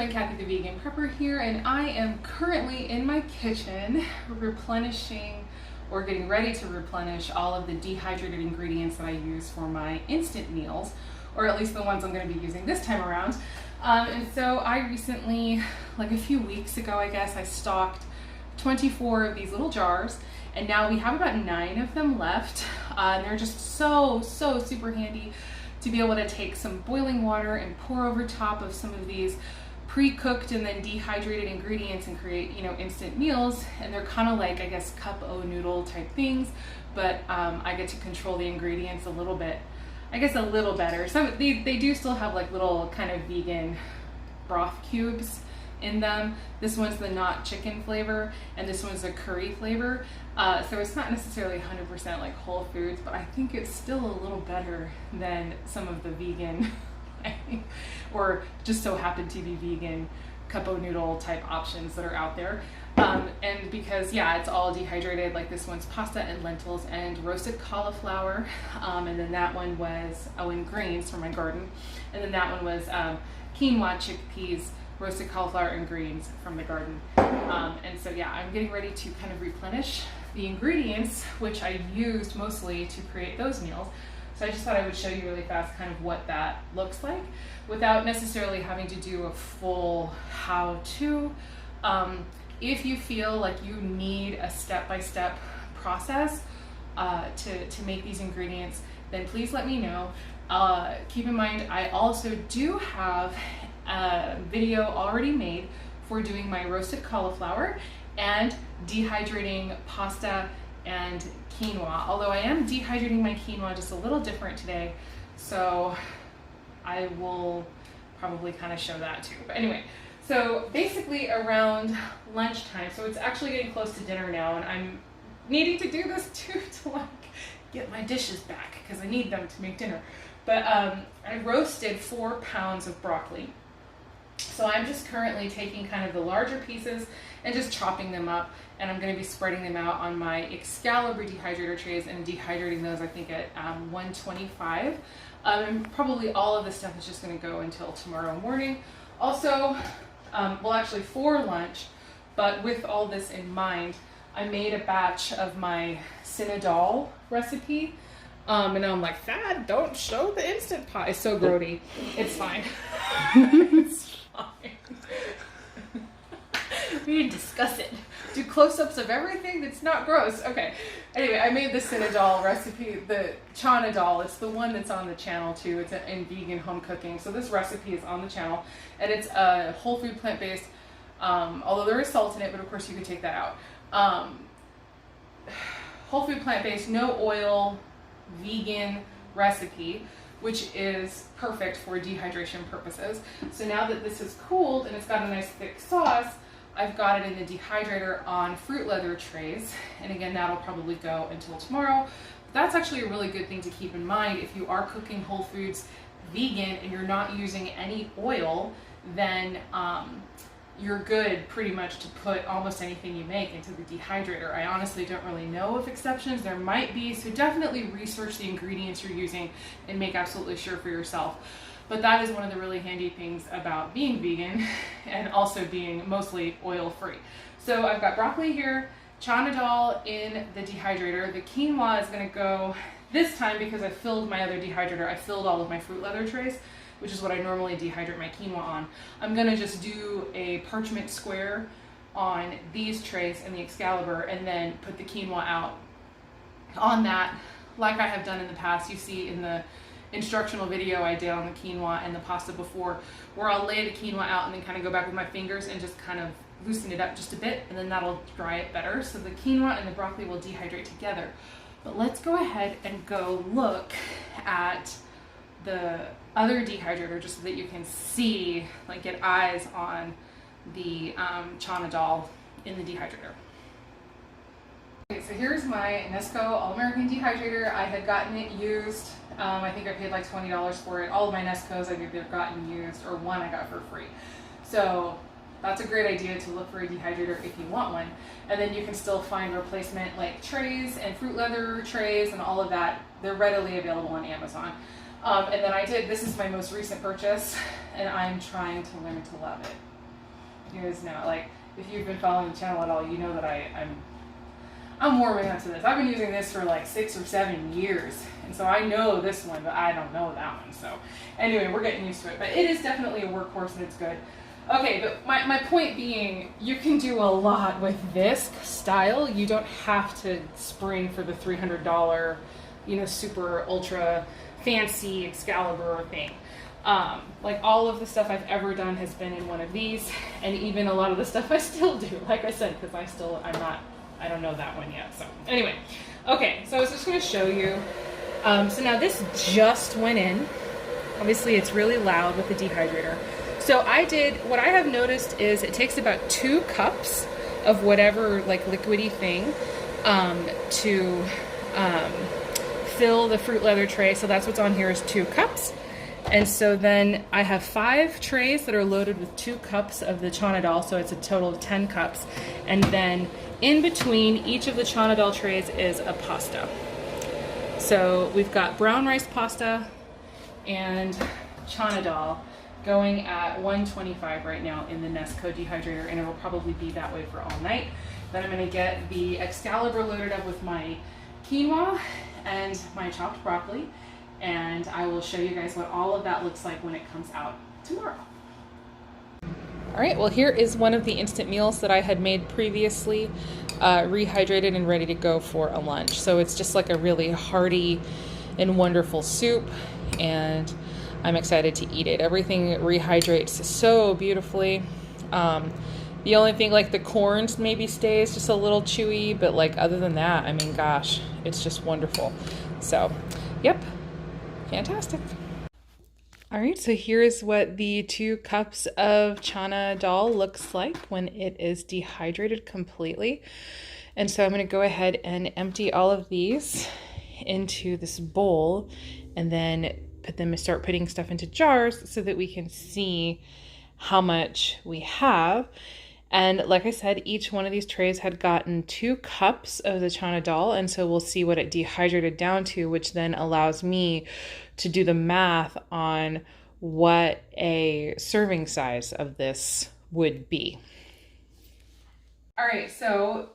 everyone, Kathy the Vegan Prepper here, and I am currently in my kitchen replenishing or getting ready to replenish all of the dehydrated ingredients that I use for my instant meals, or at least the ones I'm going to be using this time around. And so I recently, like a few weeks ago I guess, I stocked 24 of these little jars, and now we have about 9 of them left. And they're just so super handy to be able to take some boiling water and pour over top of some of these pre-cooked and then dehydrated ingredients and create, instant meals. And they're kind of like, I guess, cup-o noodle type things, but I get to control the ingredients a little bit, I guess a little better. They do still have like little kind of vegan broth cubes in them. This one's the not chicken flavor, and this one's the curry flavor. So it's not necessarily 100% like whole foods, but I think it's still a little better than some of the vegan, or just so happen to be vegan cup-o noodle type options that are out there. And because, yeah, it's all dehydrated, like this one's pasta and lentils and roasted cauliflower. And then that one was, and greens from my garden. And then that one was quinoa, chickpeas, roasted cauliflower and greens from the garden. And so yeah, I'm getting ready to kind of replenish the ingredients, which I used mostly to create those meals. So I just thought I would show you really fast kind of what that looks like without necessarily having to do a full how-to. If you feel like you need a step-by-step process to make these ingredients, then please let me know. Keep in mind, I also do have a video already made for doing my roasted cauliflower and dehydrating pasta and quinoa, although I am dehydrating my quinoa just a little different today, so I will probably kind of show that too. But anyway, so basically around lunchtime, so it's actually getting close to dinner now, and I'm needing to do this too to like get my dishes back because I need them to make dinner. But I roasted 4 pounds of broccoli. So I'm just currently taking kind of the larger pieces and just chopping them up, and I'm going to be spreading them out on my Excalibur dehydrator trays and dehydrating those, I think, at 125. And probably all of this stuff is just going to go until tomorrow morning. Also, well, actually for lunch, but with all this in mind, I made a batch of my Cinnadol recipe. And I'm like, Thad, don't show the Instant Pot. It's so grody. It's fine. It's fine. We didn't discuss it. Do close-ups of everything that's not gross. Okay. Anyway, I made the Cinnadol recipe, the Chanadol. It's the one that's on the channel too. It's in vegan home cooking. So this recipe is on the channel, and it's a whole food plant-based, although there is salt in it, but of course you could take that out. Whole food plant-based, no oil, vegan recipe, which is perfect for dehydration purposes. So now that this is cooled and it's got a nice thick sauce, I've got it in the dehydrator on fruit leather trays, and again, that'll probably go until tomorrow. That's actually a really good thing to keep in mind if you are cooking whole foods vegan and you're not using any oil, then you're good pretty much to put almost anything you make into the dehydrator. I honestly don't really know of exceptions. There might be, so definitely research the ingredients you're using and make absolutely sure for yourself. But that is one of the really handy things about being vegan and also being mostly oil-free. So I've got broccoli here, Chanadol in the dehydrator. The quinoa is going to go this time because I filled my other dehydrator. I filled all of my fruit leather trays, which is what I normally dehydrate my quinoa on. I'm gonna just do a parchment square on these trays in the Excalibur and then put the quinoa out on that, like I have done in the past. You see in the instructional video I did on the quinoa and the pasta before, where I'll lay the quinoa out and then kind of go back with my fingers and just kind of loosen it up just a bit, and then that'll dry it better. So the quinoa and the broccoli will dehydrate together. But let's go ahead and go look at the other dehydrator just so that you can see, like get eyes on the Chanadol in the dehydrator. Okay, so here's my Nesco All-American dehydrator. I had gotten it used. I think I paid like $20 for it. All of my Nescos I've either gotten used or one I got for free. So that's a great idea to look for a dehydrator if you want one. And then you can still find replacement like trays and fruit leather trays and all of that. They're readily available on Amazon. And then this is my most recent purchase, and I'm trying to learn to love it. You guys know, like, if you've been following the channel at all, you know that I'm warming up to this. I've been using this for like 6 or 7 years, and so I know this one, but I don't know that one. So anyway, we're getting used to it, but it is definitely a workhorse and it's good. Okay, but my point being, you can do a lot with this style. You don't have to spring for the $300, you know, super ultra fancy Excalibur thing. Like all of the stuff I've ever done has been in one of these, and even a lot of the stuff I still do, like I said, because I don't know that one yet. So anyway, okay, so I was just going to show you. So now this just went in. Obviously it's really loud with the dehydrator. So what I have noticed is it takes about 2 cups of whatever like liquidy thing to fill the fruit leather tray. So that's what's on here is 2 cups. And so then I have 5 trays that are loaded with 2 cups of the chana dal, so it's a total of 10 cups. And then in between each of the chana dal trays is a pasta. So we've got brown rice pasta and chana dal going at 125 right now in the Nesco dehydrator, and it'll probably be that way for all night. Then I'm gonna get the Excalibur loaded up with my quinoa and my chopped broccoli, and I will show you guys what all of that looks like when it comes out tomorrow. All right, well, here is one of the instant meals that I had made previously, rehydrated and ready to go for a lunch. So it's just like a really hearty and wonderful soup, and I'm excited to eat it. Everything rehydrates so beautifully. The only thing, like the corns maybe stays just a little chewy, but like other than that, I mean, gosh, it's just wonderful. So, yep. Fantastic. All right, so here's what the 2 cups of chana dal looks like when it is dehydrated completely. And so I'm going to go ahead and empty all of these into this bowl, and then start putting stuff into jars so that we can see how much we have. And like I said, each one of these trays had gotten 2 cups of the chana dal, and so we'll see what it dehydrated down to, which then allows me to do the math on what a serving size of this would be. All right, so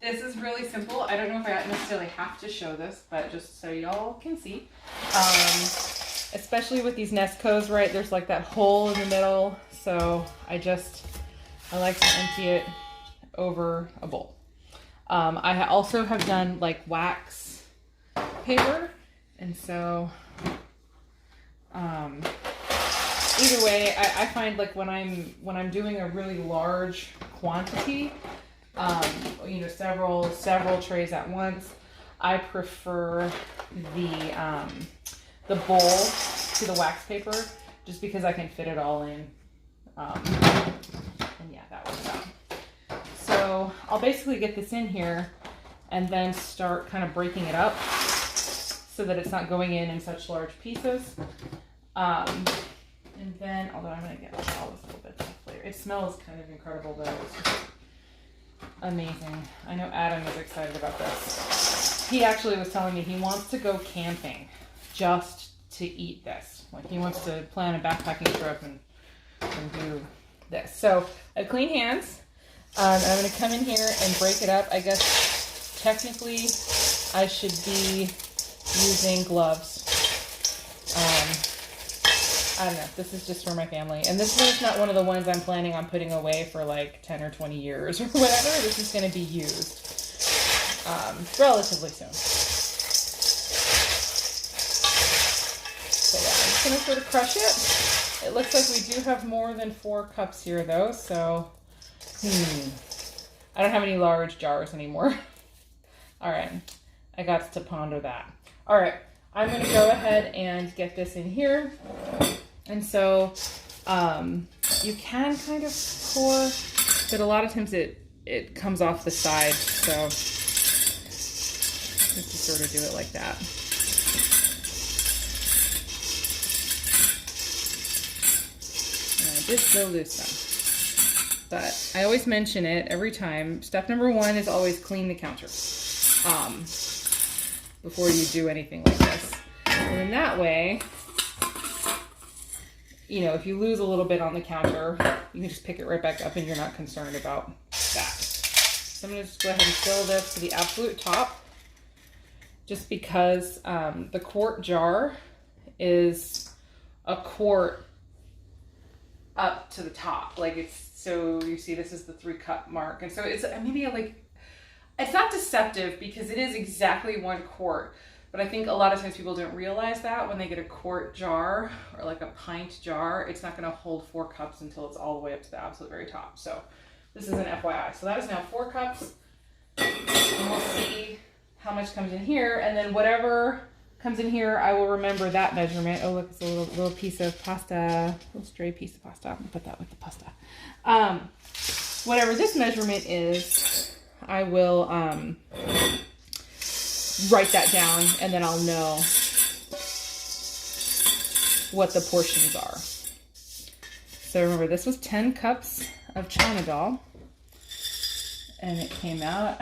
this is really simple. I don't know if I necessarily have to show this, but just so y'all can see. Especially with these Nescos, right? There's like that hole in the middle, so I like to empty it over a bowl. I also have done like wax paper, and so either way, I find like when I'm doing a really large quantity, you know, several trays at once, I prefer the bowl to the wax paper, just because I can fit it all in. And yeah, that works out. So I'll basically get this in here and then start kind of breaking it up so that it's not going in such large pieces. And then, although I'm going to get all this little bit of flavor. It smells kind of incredible though. It's just amazing. I know Adam is excited about this. He actually was telling me he wants to go camping just to eat this. Like he wants to plan a backpacking trip and do this. So I have clean hands. I'm going to come in here and break it up. I guess technically I should be using gloves. I don't know. This is just for my family. And this one's not one of the ones I'm planning on putting away for like 10 or 20 years or whatever. This is going to be used relatively soon. So yeah, I'm just going to sort of crush it. It looks like we do have more than 4 cups here though. So, I don't have any large jars anymore. All right. I got to ponder that. All right. I'm going to go ahead and get this in here. And so you can kind of pour, but a lot of times it comes off the side. So just sort of do it like that. And I did still lose some. But I always mention it every time. Step number 1 is always clean the counter before you do anything like this. And in that way, you know, if you lose a little bit on the counter, you can just pick it right back up and you're not concerned about that. So I'm gonna just go ahead and fill this to the absolute top, just because the quart jar is a quart up to the top. Like it's, so you see this is the 3-cup mark. And so it's maybe like, it's not deceptive because it is exactly 1 quart. But I think a lot of times people don't realize that when they get a quart jar or like a pint jar, it's not gonna hold 4 cups until it's all the way up to the absolute very top. So this is an FYI. So that is now 4 cups. And we'll see how much comes in here. And then whatever comes in here, I will remember that measurement. Oh, look, it's a little piece of pasta, a little stray piece of pasta. I'm gonna put that with the pasta. Whatever this measurement is, I will write that down, and then I'll know what the portions are. So remember, this was 10 cups of chana dal, and it came out,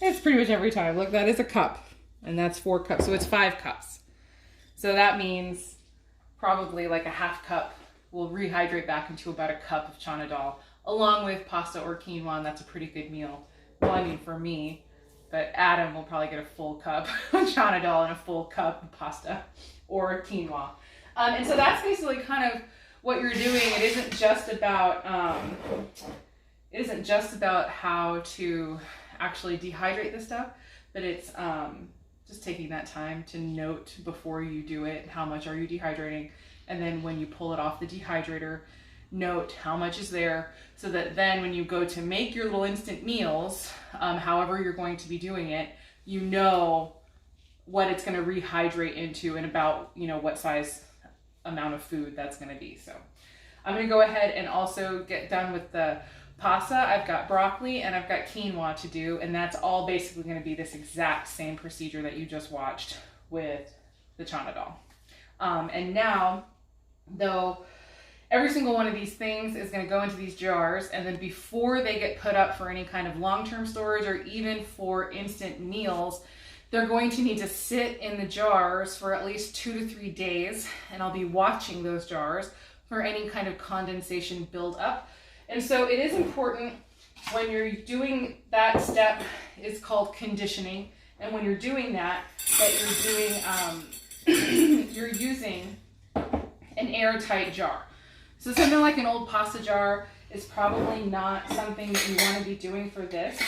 it's pretty much every time. Look, that is a cup, and that's 4 cups, so it's 5 cups. So that means probably like a half cup will rehydrate back into about a cup of chana dal, along with pasta or quinoa, and that's a pretty good meal. Well, I mean, for me. But Adam will probably get a full cup of chana dal and a full cup of pasta or quinoa. And so that's basically kind of what you're doing. It isn't just about how to actually dehydrate this stuff, but it's just taking that time to note before you do it, how much are you dehydrating? And then when you pull it off the dehydrator, note how much is there, so that then when you go to make your little instant meals, however you're going to be doing it, you know what it's going to rehydrate into and about, you know, what size amount of food that's going to be. So I'm going to go ahead and also get done with the pasta. I've got broccoli and I've got quinoa to do, and that's all basically going to be this exact same procedure that you just watched with the chana dal. And now, though, every single one of these things is going to go into these jars, and then before they get put up for any kind of long-term storage or even for instant meals, they're going to need to sit in the jars for at least 2 to 3 days, and I'll be watching those jars for any kind of condensation buildup. And so it is important when you're doing that step, it's called conditioning, and when you're doing that you're doing, you're using an airtight jar. So something like an old pasta jar is probably not something that you want to be doing for this.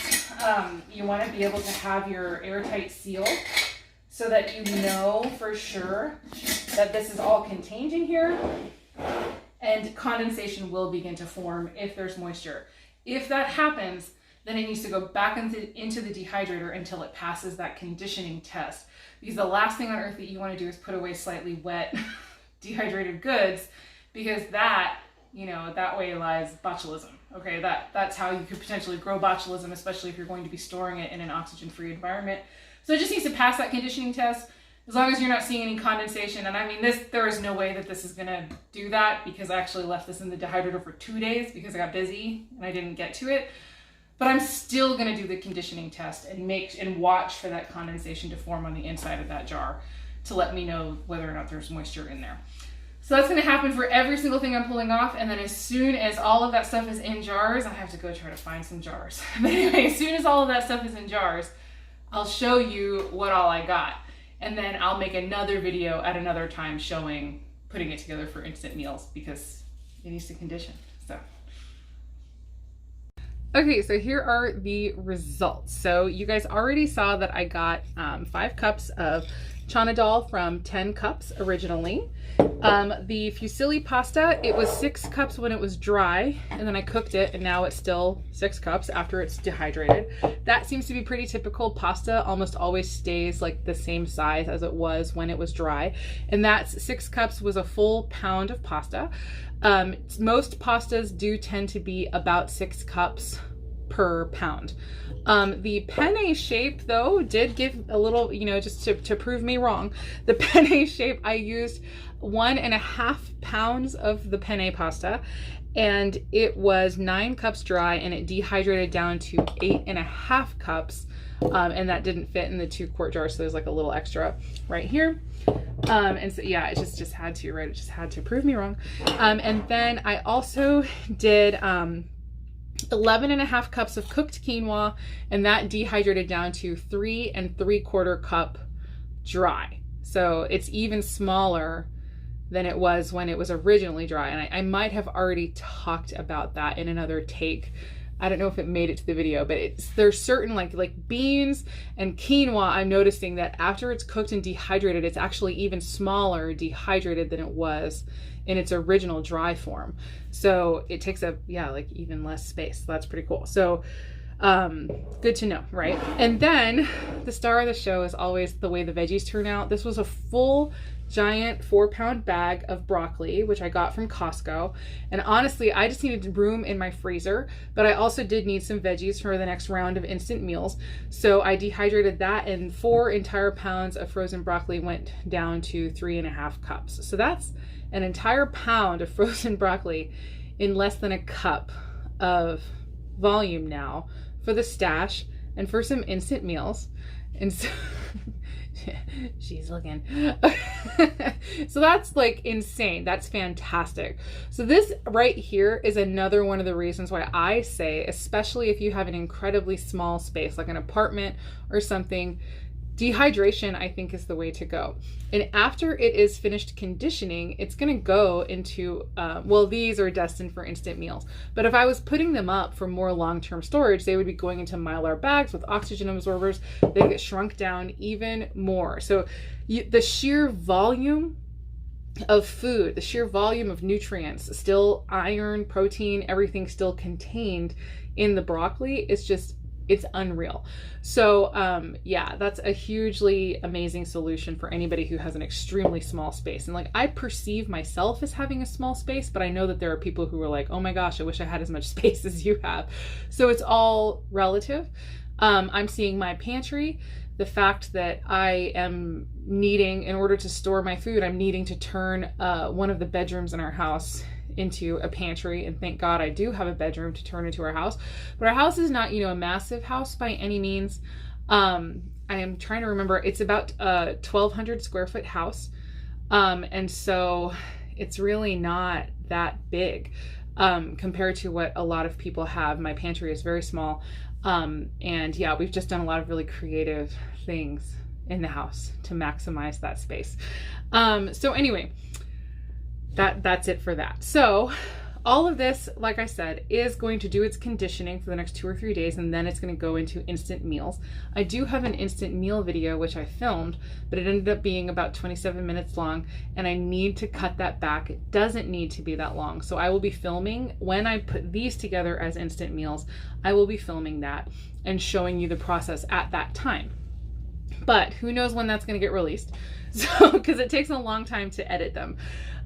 You want to be able to have your airtight seal so that you know for sure that this is all contained in here, and condensation will begin to form if there's moisture. If that happens, then it needs to go back into the dehydrator until it passes that conditioning test. Because the last thing on earth that you want to do is put away slightly wet dehydrated goods, because that, you know, that way lies botulism. Okay, that's how you could potentially grow botulism, especially if you're going to be storing it in an oxygen-free environment. So it just needs to pass that conditioning test, as long as you're not seeing any condensation. And I mean, there is no way that this is gonna do that, because I actually left this in the dehydrator for 2 days because I got busy and I didn't get to it. But I'm still gonna do the conditioning test and watch for that condensation to form on the inside of that jar to let me know whether or not there's moisture in there. So that's gonna happen for every single thing I'm pulling off, and then as soon as all of that stuff is in jars, I have to go try to find some jars. But anyway, as soon as all of that stuff is in jars, I'll show you what all I got. And then I'll make another video at another time showing putting it together for instant meals, because it needs to condition. So. Okay, so here are the results. So you guys already saw that I got 5 cups of chana dal from 10 cups originally. The fusilli pasta, it was 6 cups when it was dry, and then I cooked it, and now it's still 6 cups after it's dehydrated. That seems to be pretty typical. Pasta almost always stays like the same size as it was when it was dry, and that's 6 cups was a full pound of pasta. Most pastas do tend to be about 6 cups per pound. The penne shape, though, did give a little, you know, just to prove me wrong. The penne shape, I used 1.5 pounds of the penne pasta, and it was 9 cups dry, and it dehydrated down to 8.5 cups. And that didn't fit in the 2-quart jar, so there's like a little extra right here. And so yeah, it just had to, right? It just had to prove me wrong. And then I also did 11.5 cups of cooked quinoa, and that dehydrated down to 3 3/4 cup dry. So it's even smaller than it was when it was originally dry. And I might have already talked about that in another take. I don't know if it made it to the video, but there's certain like beans and quinoa, I'm noticing that after it's cooked and dehydrated, it's actually even smaller dehydrated than it was in its original dry form. So it takes up, yeah, like even less space. That's pretty cool. So good to know, right? And then the star of the show is always the way the veggies turn out. This was a full giant 4-pound bag of broccoli, which I got from Costco. And honestly, I just needed room in my freezer, but I also did need some veggies for the next round of instant meals. So I dehydrated that, and 4 entire pounds of frozen broccoli went down to 3.5 cups. So that's an entire pound of frozen broccoli in less than a cup of volume now for the stash and for some instant meals. And so she's looking. So that's like insane. That's fantastic. So this right here is another one of the reasons why I say, especially if you have an incredibly small space, like an apartment or something, dehydration, I think, is the way to go. And after it is finished conditioning, it's going to go into, well, these are destined for instant meals. But if I was putting them up for more long-term storage, they would be going into Mylar bags with oxygen absorbers. They get shrunk down even more. So the sheer volume of food, the sheer volume of nutrients, still iron, protein, everything still contained in the broccoli, is just, it's unreal. So yeah, that's a hugely amazing solution for anybody who has an extremely small space. And like, I perceive myself as having a small space, but I know that there are people who are like, oh my gosh, I wish I had as much space as you have. So it's all relative. I'm seeing my pantry, the fact that I am needing, in order to store my food, I'm needing to turn one of the bedrooms in our house into a pantry. And thank God I do have a bedroom to turn into our house. But our house is not, you know, a massive house by any means. I am trying to remember, it's about a 1,200 square foot house. And so it's really not that big compared to what a lot of people have. My pantry is very small. And yeah, we've just done a lot of really creative things in the house to maximize that space. So anyway, that's it for that. So all of this, like I said, is going to do its conditioning for the next 2 or 3 days, and then it's going to go into instant meals. I do have an instant meal video, which I filmed, but it ended up being about 27 minutes long, and I need to cut that back. It doesn't need to be that long. So I will be filming, when I put these together as instant meals, I will be filming that and showing you the process at that time. But who knows when that's going to get released. So, because it takes a long time to edit them.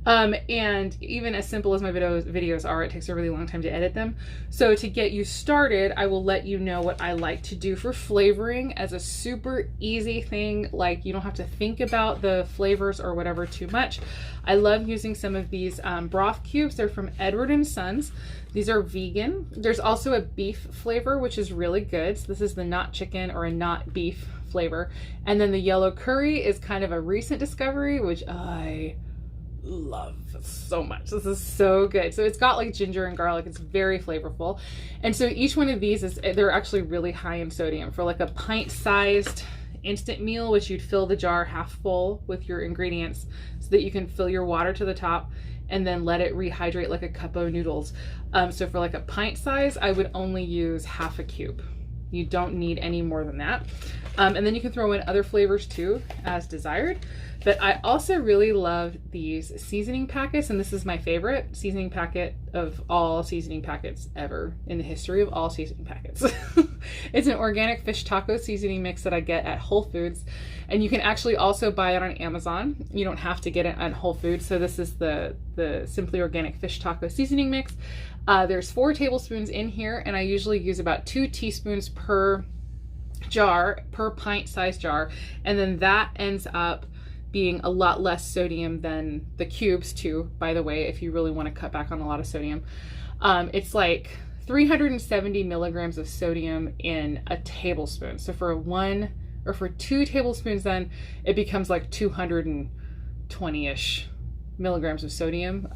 And even as simple as my videos are, it takes a really long time to edit them. So to get you started, I will let you know what I like to do for flavoring as a super easy thing. Like, you don't have to think about the flavors or whatever too much. I love using some of these broth cubes. They're from Edward & Sons. These are vegan. There's also a beef flavor, which is really good. So this is the not chicken or a not beef flavor. And then the yellow curry is kind of a recent discovery, which I love so much. This is so good. So it's got like ginger and garlic. It's very flavorful. And so each one of these is, they're actually really high in sodium. For like a pint-sized instant meal, which you'd fill the jar half full with your ingredients so that you can fill your water to the top and then let it rehydrate like a cup of noodles. So for like a pint size, I would only use half a cube. You don't need any more than that. And then you can throw in other flavors too, as desired. But I also really love these seasoning packets, and this is my favorite seasoning packet of all seasoning packets ever in the history of all seasoning packets. It's an organic fish taco seasoning mix that I get at Whole Foods, and you can actually also buy it on Amazon. You don't have to get it at Whole Foods. So this is the Simply Organic Fish Taco seasoning mix. There's 4 tablespoons in here, and I usually use about 2 teaspoons per jar, per pint size jar, and then that ends up being a lot less sodium than the cubes too, by the way, if you really want to cut back on a lot of sodium. It's like 370 milligrams of sodium in a tablespoon. So for for 2 tablespoons, then it becomes like 220-ish milligrams of sodium,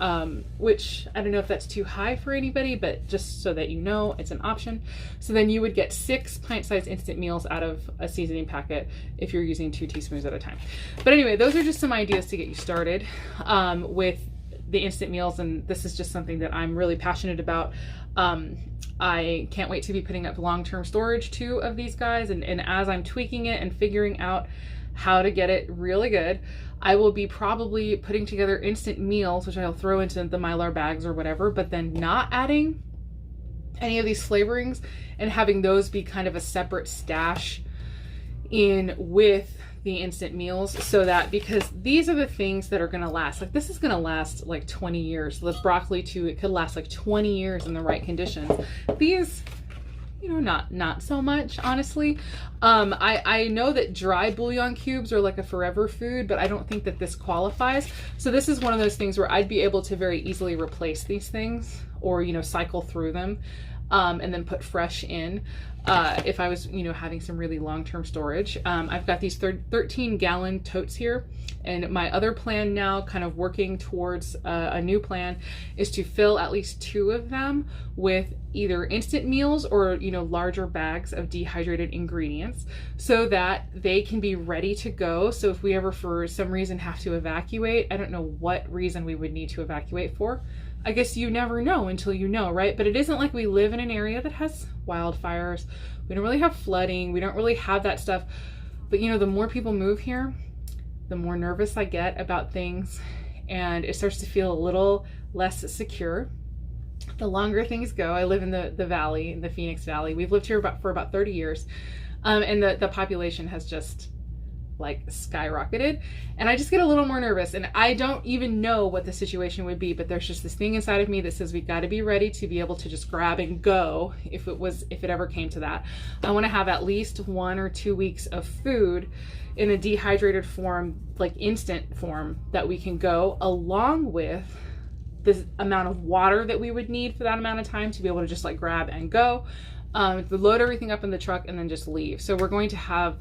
which I don't know if that's too high for anybody, but just so that you know, it's an option. So then you would get 6 pint-sized instant meals out of a seasoning packet if you're using 2 teaspoons at a time. But anyway, those are just some ideas to get you started with the instant meals, and this is just something that I'm really passionate about. I can't wait to be putting up long-term storage too of these guys, and as I'm tweaking it and figuring out how to get it really good, I will be probably putting together instant meals, which I'll throw into the Mylar bags or whatever, but then not adding any of these flavorings and having those be kind of a separate stash in with the instant meals, so that, because these are the things that are going to last. Like this is going to last like 20 years. The broccoli too, it could last like 20 years in the right conditions. These, you know, not so much, honestly. I know that dry bouillon cubes are like a forever food, but I don't think that this qualifies. So this is one of those things where I'd be able to very easily replace these things, or, you know, cycle through them, and then put fresh in, if I was, you know, having some really long-term storage. I've got these 13-gallon totes here, and my other plan now, kind of working towards a new plan, is to fill at least 2 of them with either instant meals or, you know, larger bags of dehydrated ingredients, so that they can be ready to go. So if we ever for some reason have to evacuate, I don't know what reason we would need to evacuate for. I guess you never know until you know, right? But it isn't like we live in an area that has wildfires. We don't really have flooding. We don't really have that stuff. But, you know, the more people move here, the more nervous I get about things, and it starts to feel a little less secure the longer things go. I live in the valley, in the Phoenix Valley. We've lived here for about 30 years, and the population has just like skyrocketed, and I just get a little more nervous, and I don't even know what the situation would be, but there's just this thing inside of me that says we got to be ready to be able to just grab and go if it ever came to that. I want to have at least 1 or 2 weeks of food in a dehydrated form, like instant form, that we can go, along with this amount of water that we would need for that amount of time to be able to just like grab and go, load everything up in the truck and then just leave. So we're going to have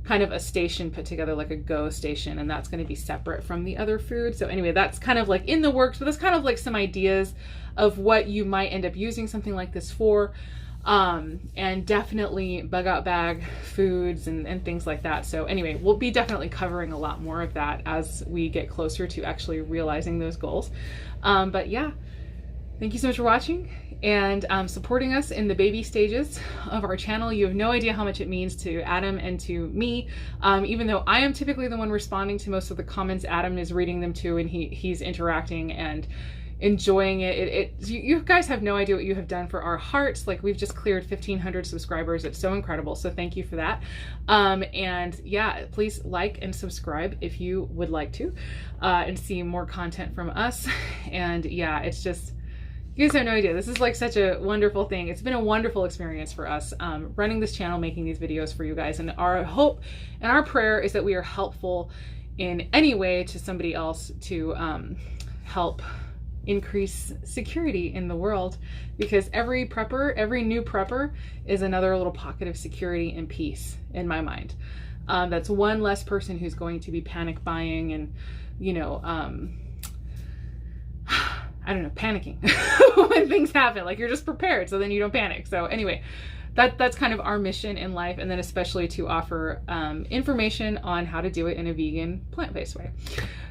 kind of a station put together, like a go station, and that's going to be separate from the other food. So anyway, that's kind of like in the works, but that's kind of like some ideas of what you might end up using something like this for, and definitely bug out bag foods and things like that. So anyway, we'll be definitely covering a lot more of that as we get closer to actually realizing those goals. But yeah, thank you so much for watching and supporting us in the baby stages of our channel. You have no idea how much it means to Adam and to me. Even though I am typically the one responding to most of the comments, Adam is reading them too, and he's interacting and enjoying it. You guys have no idea what you have done for our hearts. Like, we've just cleared 1,500 subscribers. It's so incredible. So thank you for that. And yeah, please like and subscribe if you would like to, and see more content from us. And yeah, it's just, you guys have no idea. This is like such a wonderful thing. It's been a wonderful experience for us, running this channel, making these videos for you guys. And our hope and our prayer is that we are helpful in any way to somebody else to help increase security in the world, because every new prepper is another little pocket of security and peace in my mind. That's one less person who's going to be panic buying and, you know, I don't know, panicking when things happen. Like, you're just prepared, so then you don't panic. So anyway, that's kind of our mission in life, and then especially to offer information on how to do it in a vegan, plant-based way.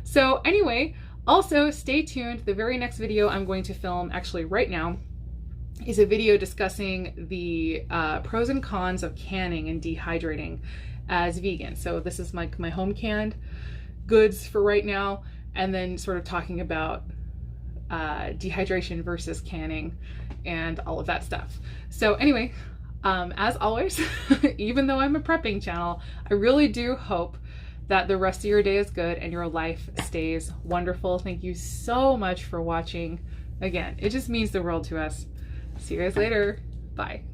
So anyway, also stay tuned. The very next video I'm going to film, actually right now, is a video discussing the pros and cons of canning and dehydrating as vegan. So this is my home canned goods for right now, and then sort of talking about dehydration versus canning and all of that stuff. So anyway, as always, even though I'm a prepping channel, I really do hope that the rest of your day is good and your life stays wonderful. Thank you so much for watching. Again, it just means the world to us. See you guys later. Bye.